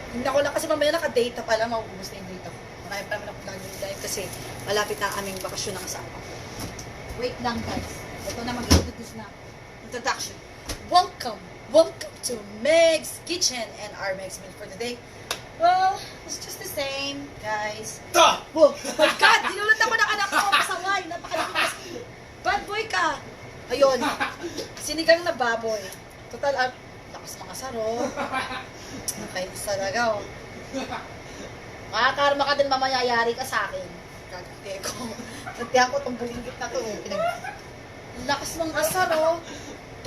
Hindi ako lang kasi mamaya naka-data pala, mauubos na yung data ko. Marami pa naman ako gagawin live kasi malapit na aming bakasyon ng kasama. Wait lang guys. Ito na mag-introduce na. Introduction. Welcome to Meg's Kitchen and our Meg's meal for today. Well, it's just the same, guys. Whoa, my God! Dinulat ako ng anak ko. Pasaway. Napakalaki kasi. Bad boy ka. Ayun. Sinigang na baboy. Total, lakas mga saro. Okay, talaga, oh. Makakarma ka din mamaya, yari ka sa akin. Kagate ko. Nantihan ko itong bulinggit na to. Lakas ng asar, oh.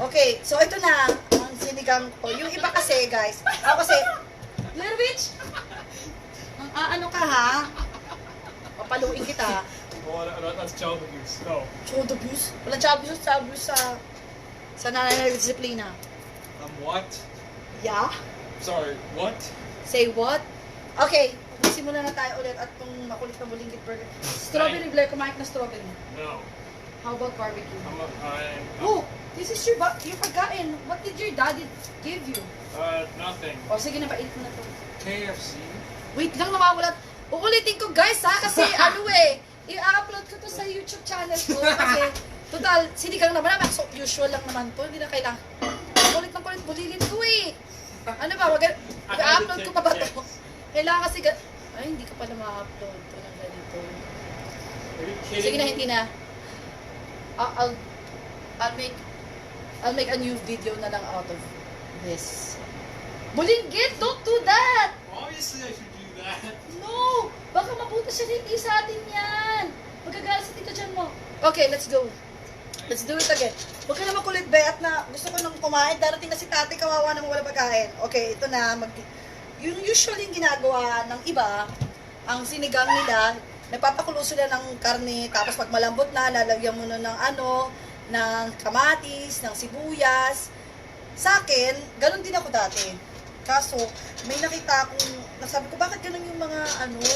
Okay, so ito na ang sinigang ko. Yung iba kasi, guys. Ako kasi, Blair Witch, ano ka, ha? Papaluin kita. Oh, that's child abuse. No. Child abuse? Walang child abuse sa nanay na disiplina. What? Yeah? Sorry, what? Say what? Okay, magsimula na tayo ulit at itong makulit na bulinggit burger. Strawberry, Blair, kumain na strawberry. No. How about barbecue? I'm Oh, this is your pagkain. What did your daddy give you? nothing. O, sige na, bait mo na to. KFC? Wait lang, mawawala. Uulitin ko, guys, ha? Kasi, i-upload ko to sa YouTube channel ko. Kasi, total, sinigang naman naman. So, usual lang naman to. Hindi na kailangan. Kulit ng kulit, buligin ko, eh. Ano ba, i-upload ko pa ba to? Kailangan kasi, ay, hindi ka pala ma-upload to ng ganito. Are you kidding Sige na, me? hindi na. I'll make a new video na lang out of this. Bulinggit, don't do that! Obviously, I should do that. No! Baka mabuta siya hindi sa atin yan. Magagalit sa tita dyan mo. Okay, let's go. Let's do it again. Huwag ka na makulit, be, at na gusto ko nang kumain. Darating na si tate, kawawa naman wala pagkain. Okay, ito na. Yung usually ginagawa ng iba, ang sinigang nila, nagpapakulo sila ng karne, tapos pag malambot na, lalagyan mo na ng kamatis, ng sibuyas. Sa akin, ganun din ako dati. Kaso, may nakita akong, nasabi ko, bakit ganun yung mga,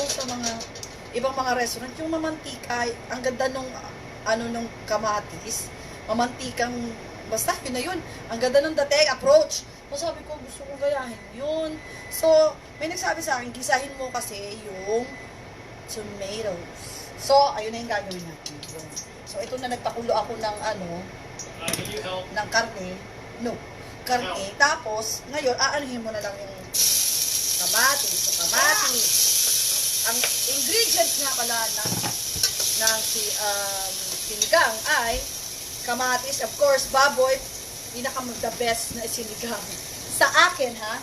sa mga ibang mga restaurant, yung mamantika, ang ganda nung, nung kamatis, mamantikang, basta, yun na yun, ang ganda nung dating approach. So, sabi ko, gusto kong gayahin yun. So, may nagsabi sa akin, gisahin mo kasi yung tomatoes. So, ayun na yung gagawin natin. So, ito na nagpakulo ako ng Can you help? ng karne. No. Karne. Tapos, ngayon, aanuhin mo na lang yung kamatis. So, kamatis. Ang ingredients nga pala ng sinigang ay kamatis, of course, baboy, the best na sinigang. Sa akin, ha?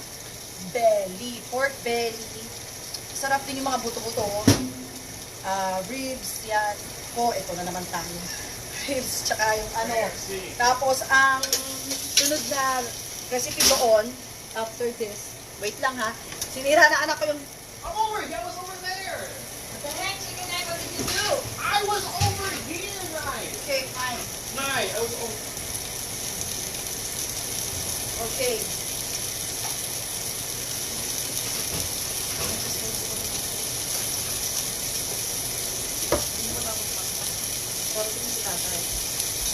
Belly. Pork belly. Sarap din yung mga buto-buto. Ribs, yan. Ito na naman tayo. Ribs, tsaka yung Tapos, ang sunod na recipe doon, after this, wait lang ha, sinira na anak ko yung, I'm over here. I was over there. what the heck, chicken egg, what did you do? I was over here, Nye. Okay, fine. Nye, I was over. Okay.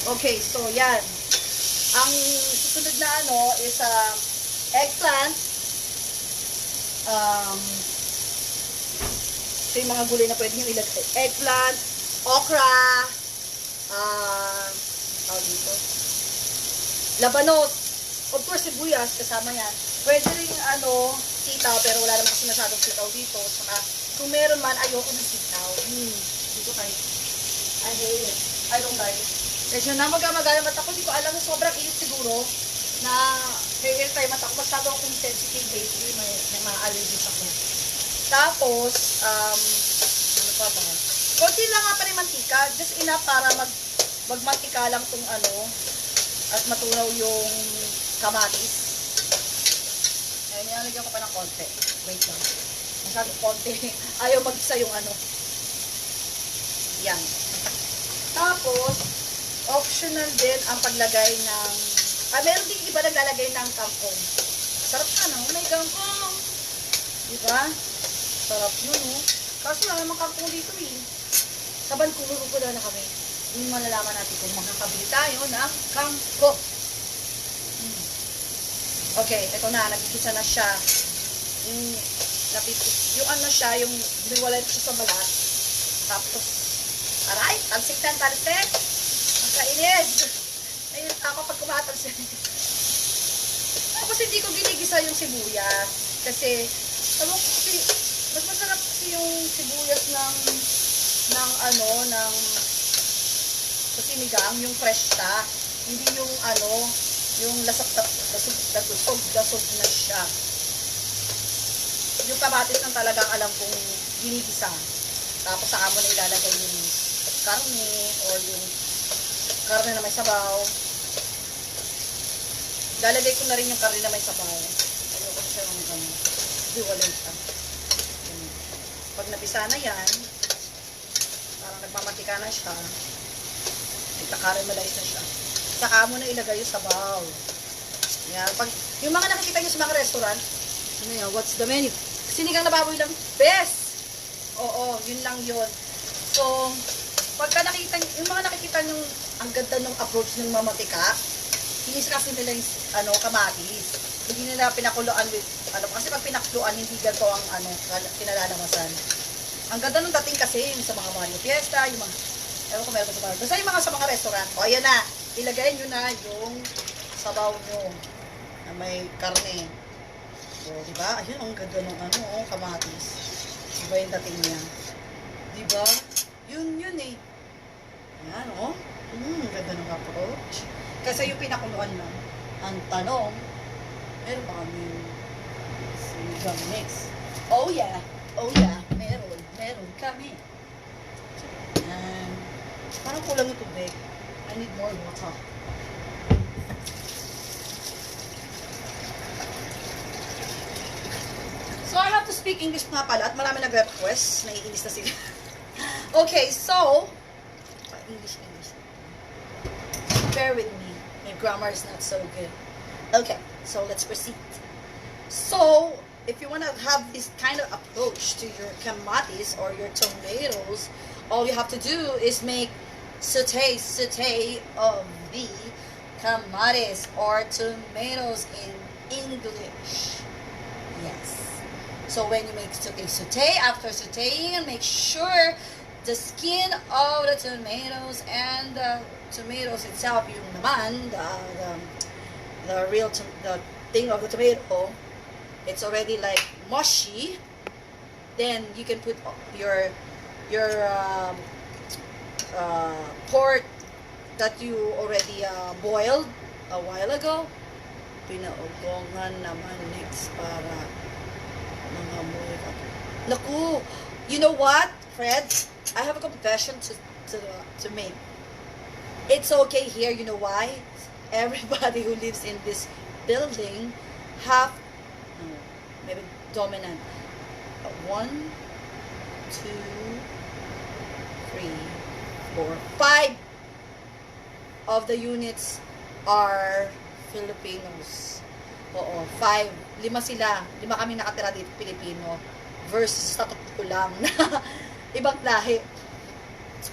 Okay, so yan. Ang susunod na is eggplant. Ito yung mga gulay na pwede nyo ilagay. Eggplant, okra, dito, labanos. Of course, sibuyas, kasama yan. Pwede rin sitaw, pero wala naman kasi masyadong sitaw dito. Saka, kung meron man, ayoko ng sitaw. Dito tayo. I hate it. I don't like it. Medyo na mag-amagalang mata ko. Hindi ko alam kung sobrang init siguro na hair tayo mata ko. Masyado akong sensitive lately. May mga allergies ako. Tapos, ano pa ba? Konti lang nga pa rin mantika. Just enough para magmantika lang itong at matunaw yung kamatis. Ayun, nilalagyan ko pa ng konti. Wait lang. Masyadong konti. Ayaw mag-isa yung Yan. Tapos, optional din ang paglagay ng, meron din iba naglalagay ng kangkong. Sarap na, no? May kangkong. Diba? Sarap yun, no? Kaso wala namang kangkong dito, eh. Sa Vancouver, pupunta na kami. Yung malalaman natin kung makakabili tayo ng kangkong. Okay, ito na. Nagkikisa na siya. yung, yung ano siya, yung biniwalay siya sa balat. Tapos, aray, talsik na, talsik. Ang kainis. Nainis ako pag kumatalsik. Tapos hindi ko ginigisa yung sibuyas. Kasi, tawag ko kasi, mas masarap kasi yung sibuyas ng sa sinigang, yung fresh ta. Hindi yung yung lasok na siya. Yung kamatis lang talagang alam kong ginigisa. Tapos saka mo na ilalagay yung karne or yung karne na may sabaw. Lalagay ko na rin yung karne na may sabaw. Ayoko siya ng hiwalay siya. Pag napisa na yan, parang nagmamantika na siya, nagka-caramelize na siya. Saka mo na ilagay yung sabaw. Yan. Pag, yung mga nakikita nyo sa mga restaurant, ano yan, what's the menu? Sinigang na baboy lang, best! Oo, yun lang yun. So, pagka nakita, yung mga nakikita nyo, ang ganda ng approach ng mamatika, hinis kasi nila yung kamatis. Hindi nila pinakuluan with, kasi pag pinakuluan, hindi ganito ang kinalalamasan. Ang ganda ng dating kasi yung sa mga Mario Fiesta, yung mga, ewan ko meron ko sa Mario. Basta yung mga sa mga restaurant, o ayan na, ilagay nyo na yung sabaw nyo na may karne. So, diba? Ayun, ang ganda ng kamatis. Diba yung dating niya? Diba? Yun eh. Ayan, o. Ganda ng approach. Kasi yung pinakuluan lang. Ang tanong, meron ba kami sinigang mix? Oh yeah. Oh yeah. Meron kami. Ayan. Parang kulang yung tubig. I need more water. So, I have to speak English nga pala at marami nag-request. Naiinis na sila. Okay, so, English. Bear with me. My grammar is not so good. Okay, so let's proceed. So, if you want to have this kind of approach to your kamatis or your tomatoes, all you have to do is make saute of the kamatis or tomatoes in English. Yes. So when you make saute, after sauteing, make sure the skin of the tomatoes and the tomatoes itself, yung naman, the thing of the tomato, it's already like mushy. Then you can put your pork that you already boiled a while ago. Pinaugongan naman next para mga moy. Naku, you know what, Fred? I have a confession to make. It's okay here, you know why? Everybody who lives in this building have maybe dominant 1, 2, 3, 4, 5 of the units are Filipinos. Oo, 5. 5 sila. 5 kami nakatira dito, Pilipino. Versus 3 lang na ibang lahi.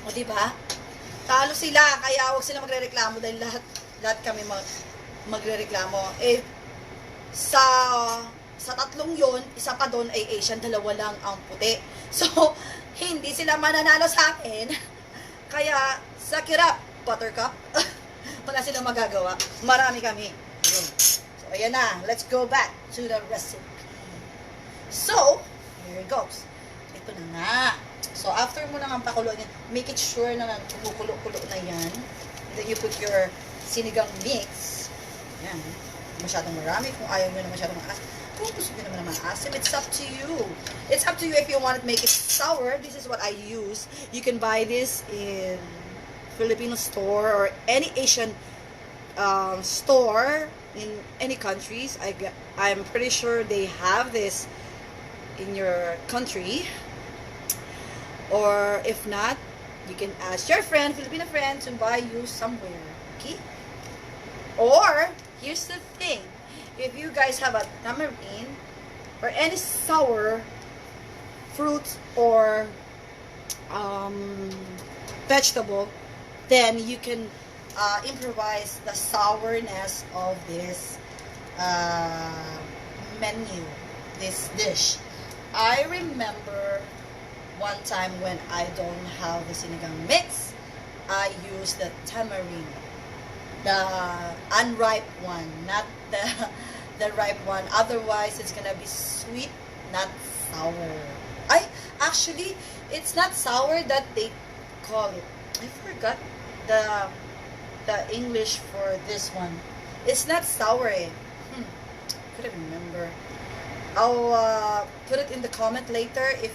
O, diba? Talo sila, kaya huwag sila magre-reklamo dahil lahat kami magre-reklamo. Eh, sa 3 yon, isa pa doon ay Asian, 2 lang ang puti. So, hindi sila mananalo sa akin. Kaya, sa kirap, buttercup, wala silang magagawa. Marami kami. Yun. So, ayan na. Let's go back to the recipe. So, here it goes. Ito na nga. So, after mo nang pakuluan yan, make it sure na kumukulo-kulo na yan. And then you put your sinigang mix. Yan. Masyadong marami. Kung ayaw nyo na masyadong maasim. Kung gusto nyo naman na maasim, it's up to you. It's up to you if you want to make it sour. This is what I use. You can buy this in Filipino store or any Asian store in any countries. I'm pretty sure they have this in your country. Or if not, you can ask your friend, Filipino friend, to buy you somewhere. Okay? Or, here's the thing. If you guys have a tamarind or any sour fruit or vegetable, then you can improvise the sourness of this menu. this dish. I remember one time when I don't have the sinigang mix, I use the tamarind, the unripe one, not the the ripe one. Otherwise, it's gonna be sweet, not sour. Actually, it's not sour that they call it. I forgot the English for this one. It's not sour. Couldn't remember. I'll put it in the comment later if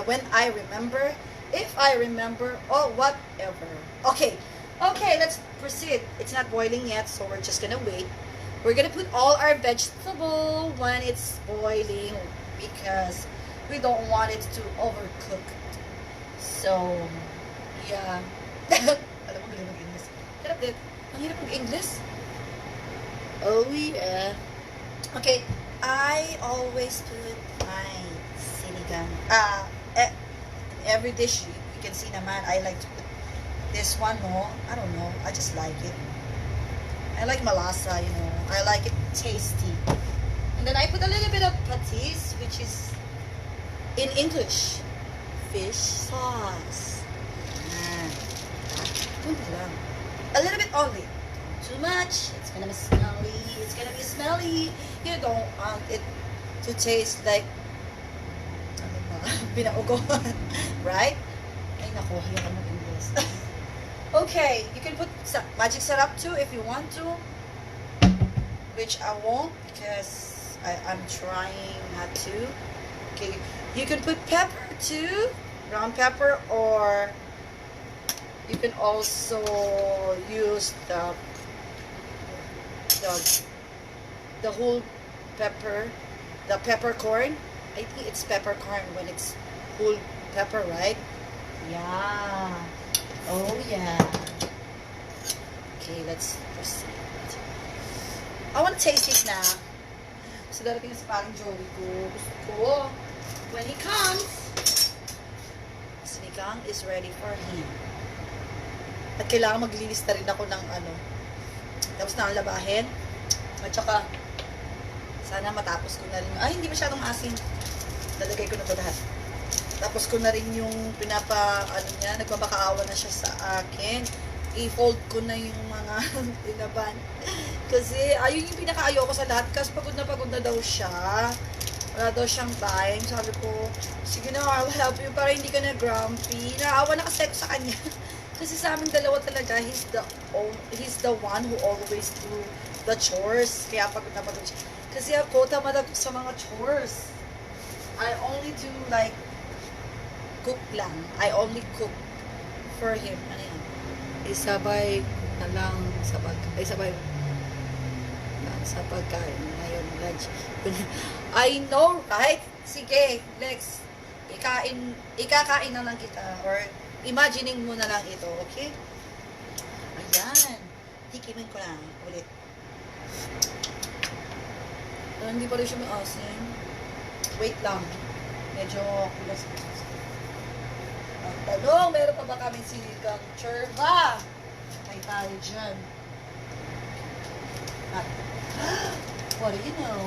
when I remember. If I remember, or whatever. Okay, let's proceed. It's not boiling yet, so we're just gonna wait. We're gonna put all our vegetable when it's boiling because we don't want it to overcook. So, yeah. Alam mo, galing mag-English. Hirap din. Ang hirap mag-English. Oh, yeah. Okay, I always put my sinigang. Every dish you can see naman, I like to put this one, no? I don't know. I just like it. I like malasa, you know. I like it tasty. And then I put a little bit of patis, which is in English, fish sauce. A little bit only. Too much, it's gonna be smelly. It's gonna be smelly. You don't want it to taste like pinaugohan, right? Ay nako, hayaan mo English. Okay, you can put magic syrup too if you want to, which I won't because I'm trying not to. Okay, you can put pepper too, brown pepper, or you can also use the whole pepper, the peppercorn. I think it's peppercorn when it's whole pepper, right? Yeah. Oh yeah. Okay, let's proceed. I want to taste it na. So darating na si parang Joey ko. Gusto ko. When he comes, sinigang is ready for him. At kailangan maglilista rin ako ng tapos na ang labahin. At saka, sana matapos ko na rin. Ay, hindi masyadong asin. Lalagay ko na ito lahat. Tapos ko na rin yung niya, nagpapakaawa na siya sa akin. I-fold ko na yung mga tinaban. Kasi, ayun yung pinakaayaw ko sa lahat. Kasi pagod na daw siya. Wala daw siyang time. Sabi ko, sige na, I'll help you para hindi ka na grumpy. Naawa na kasi ako sa kanya. Kasi sa aming dalawa talaga, he's the one who always do the chores. Kaya pagod na pagod siya. Kasi ako, tamad ako sa mga chores. I only do like cook lang. I only cook for him. Ano yan? Isabay na lang sa pagkain. Ngayon, lunch. I know, right? Sige, next. Ikakain na lang kita. Or imagining mo na lang ito, okay? Ayan. Tikimin ko lang. Ulit. Hindi pa rin siya may asin. Wait lang. Medyo kulas. Ang tanong, meron pa ba kami sinigang tsorba? Ay tayo dyan. What do you know?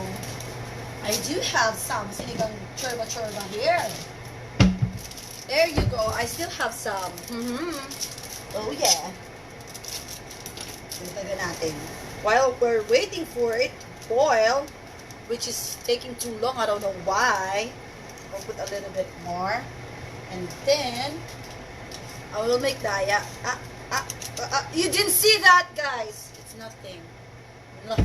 I do have some sinigang tsorba here. There you go. I still have some. Oh yeah. Dagdagan natin. While we're waiting for it to boil, which is taking too long, I don't know why. I'll put a little bit more. And then, I will make daya. You didn't see that, guys. It's nothing. Look.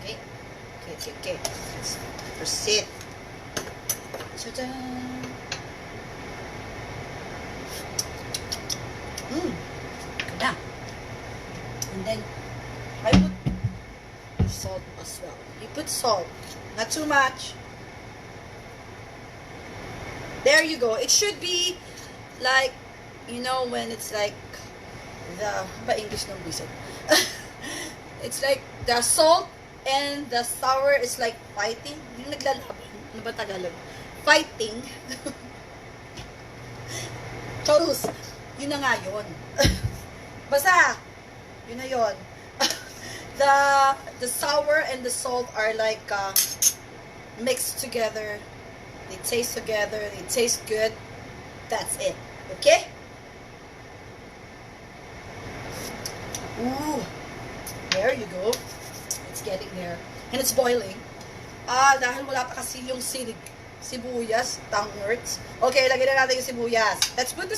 Okay. Let's proceed. Ta-da! Good na. And then, I put salt as well. You put salt. Not too much. There you go. It should be like, you know, when it's like ba English ng bisan? It's like the salt and the sour is like fighting. Yung naglalaban. Ano ba Tagalog? Fighting. Charus. Yun na nga yun. Basta, yun na yun. The sour and the salt are like mix together. They taste together. They taste good. That's it. Okay? Ooh. There you go. It's getting there. And it's boiling. Dahil wala pa kasi yung sibuyas, tangworts. Okay, lagyan na natin yung sibuyas. Let's put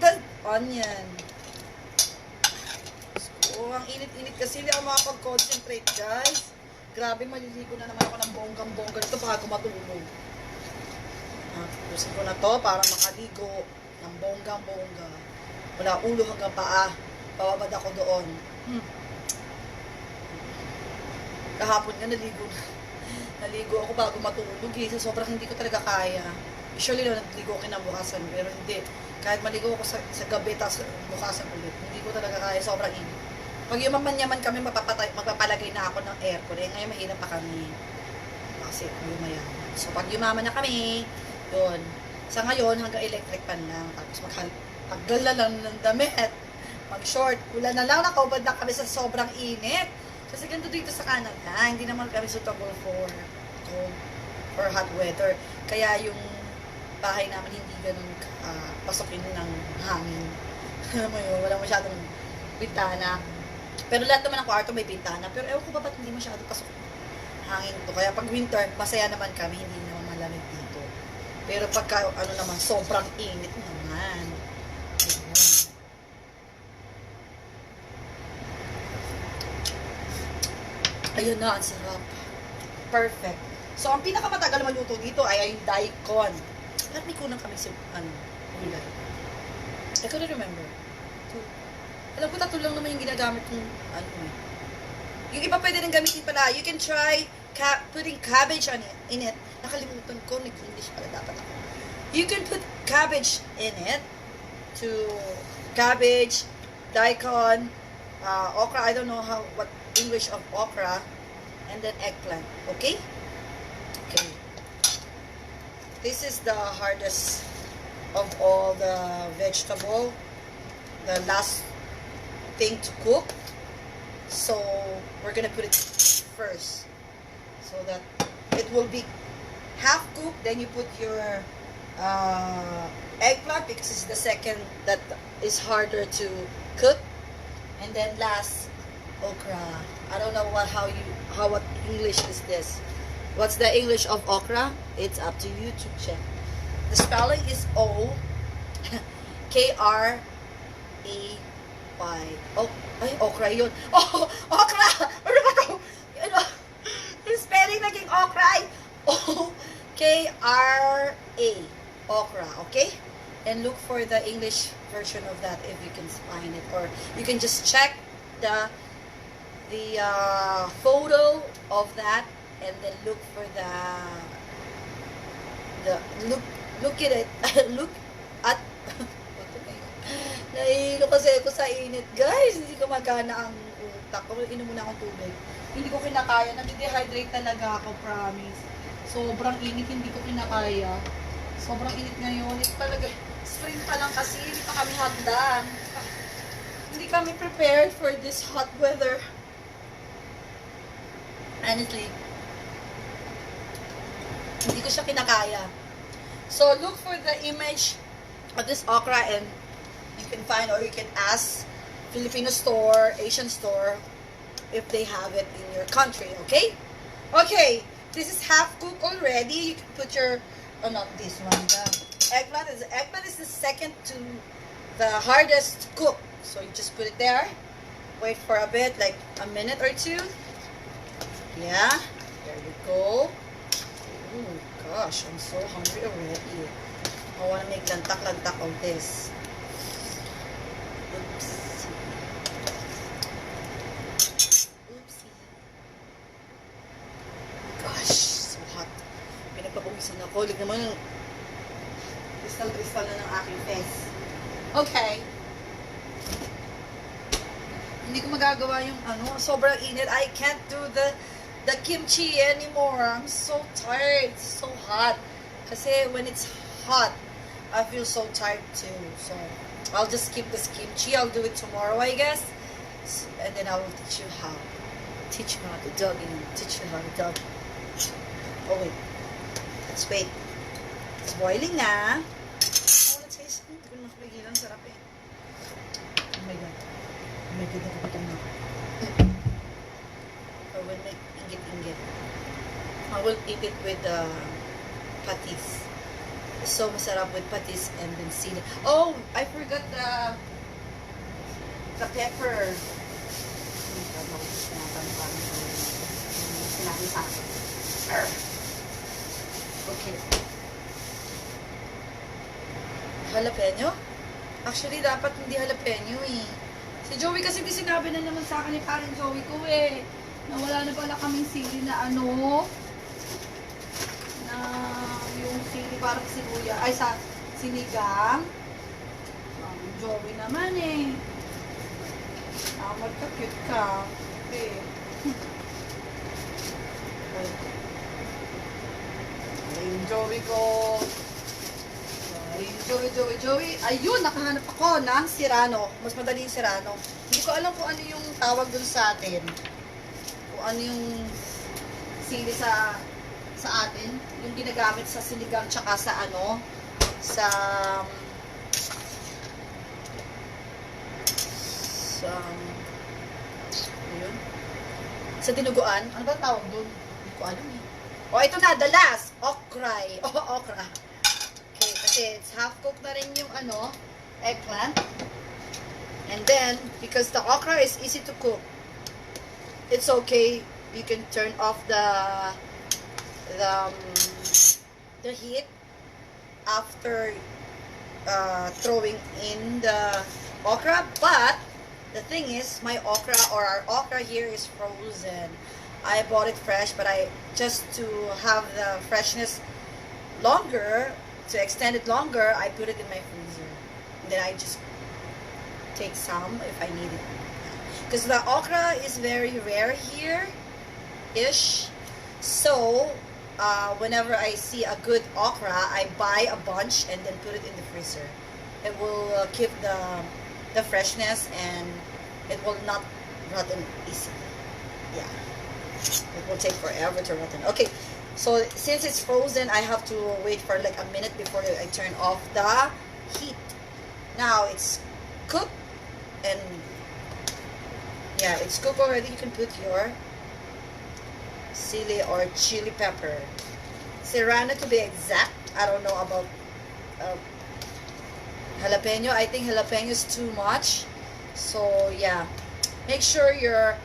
the onion. So, ang init-init kasi hindi ako makapag-concentrate, guys. Grabe, maliligo na naman ako ng bonggang-bongga dito bago matulog. Pusin ko na to para makaligo ng bonggang-bongga. Wala ulo hanggang paa. Pababad ako doon. Kahapon nga naligo ako bago matulog eh. So, sobrang hindi ko talaga kaya. Usually, nagligo ako kinabukasan. Pero hindi. Kahit maligo ako sa gabi, tapos bukasan ulit. Hindi ko talaga kaya. Sobrang init. Pag yumaman-yaman kami, magpapalagay na ako ng aircon. Eh, ngayon mahirap pa kami. Kasi yumayaman. So, pag yumaman na kami, yun. Sa ngayon, hanggang electric pan lang. Tapos magdala lang ng damit. Mag-short. Ulan na lang, nakaubad na kami sa sobrang init. Kasi ganito dito sa Canada, hindi naman kami suitable for cold, for hot weather. Kaya yung bahay namin hindi ganun pasokin ng hangin. Alam mo yun, wala masyadong bintana. Pero lahat naman ng kwarto may bintana. Pero ewan ko ba ba't hindi masyadong pasok hangin to. Kaya pag winter, masaya naman kami, hindi naman malamig dito. Pero pagka, naman, sobrang init naman. Ayun na, ang sarap. Perfect. So, ang pinakamatagal maluto dito ay yung daikon. At may kunang kami gulay. I couldn't remember. Alam ko, tatlo lang naman yung ginagamit kong, Yung iba pwede rin gamitin pala. You can try putting cabbage in it. Nakalimutan ko, nag-English pala dapat ako. You can put cabbage in it. Cabbage, daikon, okra, I don't know what English of okra, and then eggplant. Okay? Okay. This is the hardest of all the vegetable. The last thing to cook. So, we're gonna put it first. So that it will be half cooked. Then you put your eggplant because it's the second that is harder to cook. And then last, okra. I don't know what English is this. What's the English of okra? It's up to you to check. The spelling is O-K-R-A-Y. Oh, ay, okra yun. Oh, okra! Ano ba ito? Yung spelling naging okra. O-K-R-A. Okra, okay? And look for the English version of that if you can find it. Or you can just check the photo of that and then look for look at it. Look at nahihilo kasi ako sa init, guys. Hindi ko magana ang utak ko. Inom muna akong tubig. Hindi ko kinakaya. Nag-dehydrate talaga ako, promise. Sobrang init, hindi ko kinakaya. Sobrang init ngayon. Ito talaga, spring pa lang kasi. Hindi pa kami handa. Hindi kami prepared for this hot weather. Honestly, hindi ko siya kinakaya. So, look for the image of this okra and you can find or you can ask Filipino store, Asian store, if they have it in your country, okay? Okay, this is half cooked already. You can put your, not this one, the eggplant is the second to the hardest to cook. So, you just put it there, wait for a bit, like a minute or two. Yeah, there we go. Oh gosh, I'm so hungry already. I want to make lantak-lantak of this. Oopsie. Oopsie. Gosh, so hot. Pinagpapawisan ako. Lig naman, kristal-kristal na ng aking face. Okay. Hindi ko magagawa yung sobrang init. I can't do the kimchi anymore. I'm so tired. It's so hot. Kasi when it's hot, I feel so tired too. So, I'll just skip this kimchi. I'll do it tomorrow, I guess. And then I will teach you how. Teach you how to dug in. Teach you how to dug. Oh, wait. Let's wait. It's boiling na. Oh, let's taste. Hindi ko na makigilan. Sarap eh. Oh my God. Oh my God, nakapitan na ako. Or when may inggit-inggit. I will eat it with patis. It's so masarap with patis and then sili. Oh, I forgot the pepper. Sinabi sa akin. Okay. Jalapeno? Actually, dapat hindi jalapeno eh. Si Joey kasi di sinabi na naman sa akin ni parang Joey ko eh. Na wala na pala kaming sili na ano. Na yung sili parang sibuya. Ay, sa sinigang. Joey naman eh. Magka-cute ka. Okay. Yung Joey ko. Yung Joey. Ayun, nakahanap ako ng sirano. Mas madali yung sirano. Hindi ko alam kung ano yung tawag dun sa atin. Kung ano yung sili sa atin. Yung ginagamit sa sinigang tsaka sa ano. Ayun. Sa dinuguan. Ano ba tawag dun? Hindi ko alam eh. Oh, ito na, the last. Okra. Oh, okra. Okay, kasi it's half cooked na rin yung ano, eggplant. And then, because the okra is easy to cook, it's okay. You can turn off the heat after throwing in the okra. But the thing is, my okra or our okra here is frozen. I bought it fresh, but just to have the freshness longer, to extend it longer, I put it in my freezer. And then I just take some if I need it. Because the okra is very rare here-ish. So, whenever I see a good okra, I buy a bunch and then put it in the freezer. It will keep the freshness and it will not rotten easily. Yeah. It will take forever to rotten. Okay, so since it's frozen, I have to wait for like a minute before I turn off the heat. Now it's cooked and yeah, it's cooked already. You can put your sili or chili pepper. Serrano to be exact. I don't know about jalapeno. I think jalapeno is too much. So yeah, make sure your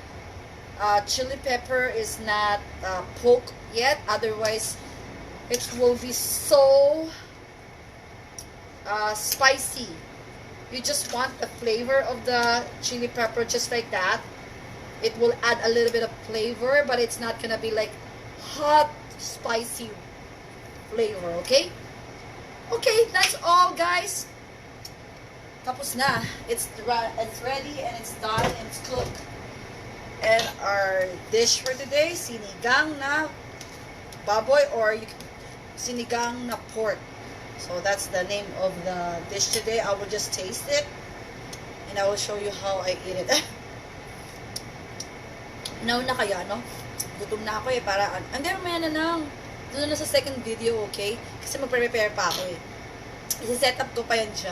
chili pepper is not poked yet, otherwise it will be so spicy. You just want the flavor of the chili pepper just like that. It will add a little bit of flavor, but it's not gonna be like hot spicy flavor. Okay, that's all guys. Tapos na. It's ready and it's done and it's cooked. And our dish for today, sinigang na baboy or sinigang na pork. So that's the name of the dish today. I will just taste it and I will show you how I eat it. Nauna kaya, no? Gutom na ako eh. Hindi, mamaya na lang. Doon na sa second video, okay? Kasi magpre-prepare pa ako eh. Isi-set up ko pa yan dyan.